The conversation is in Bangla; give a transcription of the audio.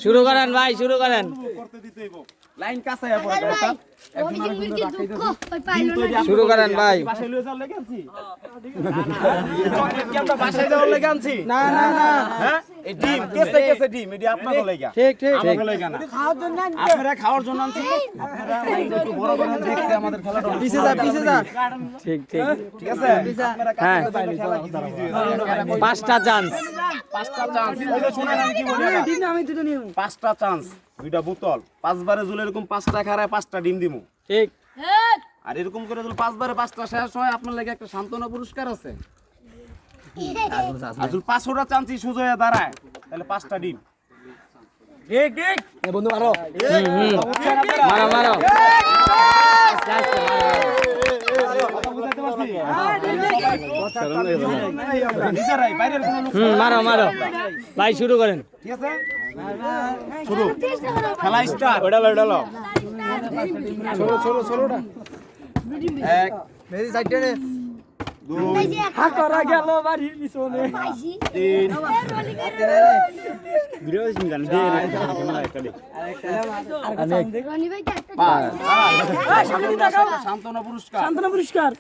শুরু করেন ভাই, শুরু করেন। লাইন কাছায় পড়ে অর্থাৎ একজন আরেকজনের রাখাই যাচ্ছে। শুরু করেন ভাই। বাসায় লয়ে যাওয়ার লাগি আনছি চকলেট কি আমরা বাসায় যাওয়ার লাগি আনছি? না না না হ্যাঁ এই ডিম কেসে কেসে ডিম এটি আপনাদের লাগা ঠিক ঠিক আমাদের লাগা না আপনারা খাওয়ার জন্য আনছি আপনারা লাইনটা একটু বড় করে দেখতে আমাদের খেলাটা অনেক পিছে যা পিছে যা ঠিক ঠিক ঠিক আছে আপনারা হ্যাঁ। কাছে যাইলে খেলা ইজি ইজি হয়ে যাবে। 5টা চান্স। 5টা চান্স এই যে শুনেন আমি কি বলি ঠিক না আমি দুটো নিয়ম 5টা চান্স দুইটা বোতল 5 বারে জুলে এরকম 5টা খারায় 5টা ডিম দিমু ঠিক আর এরকম করে যদি 5 বারে 5টা শেষ হয় আপনার লাগে একটা সান্ত্বনা পুরস্কার আছে আসলে 500টা চান্সই সুযোগ হয়ে দাঁড়ায় তাহলে 5টা ডিম ঠিক ঠিক এ বন্ধু মারো মারো মারো। আস্তে আস্তে মারো। মারো মারো ভাই, শুরু করেন। ঠিক আছে শুরু খেলা স্টার্ট ওটা লো ষোলোটা এক মেরি সাইডে রে দুই হা করা গেল বাড়ির পিছনে তিন বিরোধ গান দে পাঁচ সান্ত্বনা পুরস্কার সান্তনা পুরস্কার